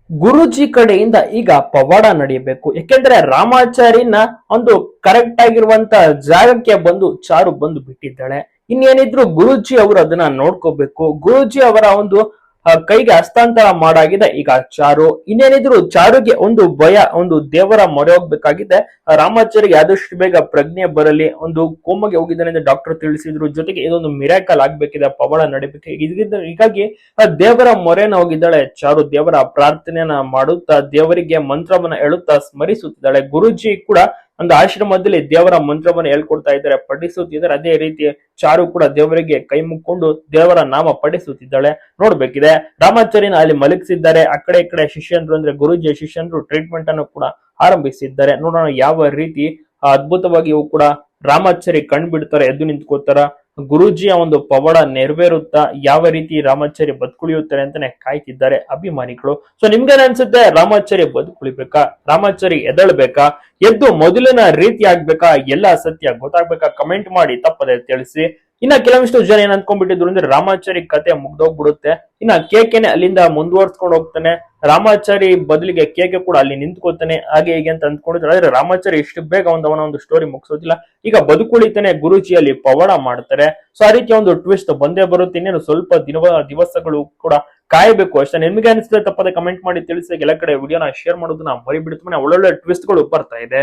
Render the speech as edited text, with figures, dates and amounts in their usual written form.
ಗುರುಜಿ ಕಡೆಯಿಂದ ಈಗ ಪವಾಡ ನಡೆಯಬೇಕು. ಯಾಕೆಂದ್ರೆ ರಾಮಾಚಾರಿನ ಒಂದು ಕರೆಕ್ಟ್ ಆಗಿರುವಂತ ಜಾಗಕ್ಕೆ ಬಂದು ಚಾರು ಬಂದು ಬಿಟ್ಟಿದ್ದಾಳೆ. ಇನ್ನೇನಿದ್ರು ಗುರುಜಿ ಅವರು ಅದನ್ನ ನೋಡ್ಕೋಬೇಕು. ಗುರುಜಿ ಅವರ ಒಂದು ಕೈಗೆ ಹಸ್ತಾಂತರ ಮಾಡಾಗಿದೆ ಈಗ ಚಾರು. ಇನ್ನೇನಿದ್ರು ಚಾರುಗೆ ಒಂದು ಭಯ, ಒಂದು ದೇವರ ಮೊರೆ ಹೋಗ್ಬೇಕಾಗಿದೆ. ರಾಮಾಚಾರಿಗೆ ಆದಷ್ಟು ಬೇಗ ಪ್ರಜ್ಞೆ ಬರಲಿ, ಒಂದು ಕೋಮಗೆ ಹೋಗಿದ್ದಾನೆ ಅಂತ ಡಾಕ್ಟರ್ ತಿಳಿಸಿದ್ರು. ಜೊತೆಗೆ ಇದೊಂದು ಮಿರಾಕಲ್ ಆಗ್ಬೇಕಿದೆ, ಪವಾಡ ನಡಿಬೇಕು. ಹೀಗಾಗಿ ದೇವರ ಮೊರೆನ ಹೋಗಿದ್ದಾಳೆ ಚಾರು. ದೇವರ ಪ್ರಾರ್ಥನೆಯನ್ನ ಮಾಡುತ್ತಾ ದೇವರಿಗೆ ಮಂತ್ರವನ್ನ ಹೇಳುತ್ತಾ ಸ್ಮರಿಸುತ್ತಿದ್ದಾಳೆ. ಗುರುಜಿ ಕೂಡ ಒಂದು ಆಶ್ರಮದಲ್ಲಿ ದೇವರ ಮಂತ್ರವನ್ನು ಹೇಳ್ಕೊಡ್ತಾ ಇದ್ದಾರೆ, ಪಠಿಸುತ್ತಿದ್ದಾರೆ. ಅದೇ ರೀತಿ ಚಾರು ಕೂಡ ದೇವರಿಗೆ ಕೈ ಮುಕ್ಕೊಂಡು ದೇವರ ನಾಮ ಪಠಿಸುತ್ತಿದ್ದಾಳೆ. ನೋಡ್ಬೇಕಿದೆ, ರಾಮಾಚಾರ್ಯನ ಅಲ್ಲಿ ಮಲಗಿಸಿದ್ದಾರೆ. ಆ ಕಡೆ ಈ ಕಡೆ ಶಿಷ್ಯಂದ್ರು ಅಂದ್ರೆ ಗುರುಜಿಯ ಶಿಷ್ಯಂದ್ರು ಟ್ರೀಟ್ಮೆಂಟ್ ಅನ್ನು ಕೂಡ ಆರಂಭಿಸಿದ್ದಾರೆ. ನೋಡೋಣ ಯಾವ ರೀತಿ ಅದ್ಭುತವಾಗಿ ಇವು ಕೂಡ ರಾಮಾಚಾರಿ ಕಂಡುಬಿಡ್ತಾರೆ, ಎದ್ದು ನಿಂತ್ಕೋತಾರ, ಗುರೂಜಿಯ ಒಂದು ಪವಾಡ ನೆರವೇರುತ್ತಾ ಯಾವ ರೀತಿ ರಾಮಾಚಾರ್ಯ ಬದುಕುಳಿಯುತ್ತಾರೆ ಅಂತಾನೆ ಕಾಯ್ತಿದ್ದಾರೆ ಅಭಿಮಾನಿಗಳು. ಸೊ ನಿಮ್ಗೇನ್ ಅನ್ಸುತ್ತೆ? ರಾಮಾಚಾರ್ಯ ಬದುಕುಳಿಬೇಕಾ? ರಾಮಾಚಾರಿ ಎದಳ್ಬೇಕಾ? ಎದ್ದು ಮೊದಲಿನ ರೀತಿ ಆಗ್ಬೇಕಾ? ಎಲ್ಲ ಸತ್ಯ ಗೊತ್ತಾಗ್ಬೇಕಾ? ಕಮೆಂಟ್ ಮಾಡಿ ತಪ್ಪದೆ ತಿಳಿಸಿ. ಇನ್ನ ಕೆಲವಷ್ಟು ಜನ ಏನ್ ಅನ್ಕೊಂಡ್ಬಿಟ್ಟಿದ್ರು ಅಂದ್ರೆ ರಾಮಾಚಾರಿ ಕತೆ ಮುಗ್ದೋಗ್ಬಿಡುತ್ತೆ, ಇನ್ನ ಕೇಕೆನೆ ಅಲ್ಲಿಂದ ಮುಂದುವರ್ಸ್ಕೊಂಡು ಹೋಗ್ತಾನೆ, ರಾಮಾಚಾರಿ ಬದಲಿಗೆ ಕೇಕೆ ಕೂಡ ಅಲ್ಲಿ ನಿಂತ್ಕೋತಾನೆ, ಹಾಗೆ ಹೀಗೆ ಅಂತ ಅಂದ್ಕೊಂಡಿದ್ರು. ಆದ್ರೆ ರಾಮಾಚಾರಿ ಇಷ್ಟು ಬೇಗ ಅವನ ಒಂದು ಸ್ಟೋರಿ ಮುಗಿಸೋದಿಲ್ಲ. ಈಗ ಬದುಕುಳಿತಾನೆ, ಗುರುಜಿಯಲ್ಲಿ ಪವಾಡ ಮಾಡ್ತಾರೆ. ಸೊ ಆ ರೀತಿಯ ಒಂದು ಟ್ವಿಸ್ಟ್ ಬಂದೇ ಬರುತ್ತೆ. ಇನ್ನೇನು ಸ್ವಲ್ಪ ದಿವಸಗಳು ಕೂಡ ಕಾಯಬೇಕು ಅಷ್ಟೇ. ನಿಮ್ಗೆ ಅನಿಸ್ತದೆ ತಪ್ಪದೆ ಕಮೆಂಟ್ ಮಾಡಿ ತಿಳಿಸಿ. ಎಲ್ಲ ಕಡೆ ವಿಡಿಯೋನ ಶೇರ್ ಮಾಡೋದನ್ನ ಮರಿಬಿಡ್ತಾನೆ. ಒಳ್ಳೊಳ್ಳೆ ಟ್ವಿಸ್ಟ್ ಗಳು ಬರ್ತಾ ಇದೆ.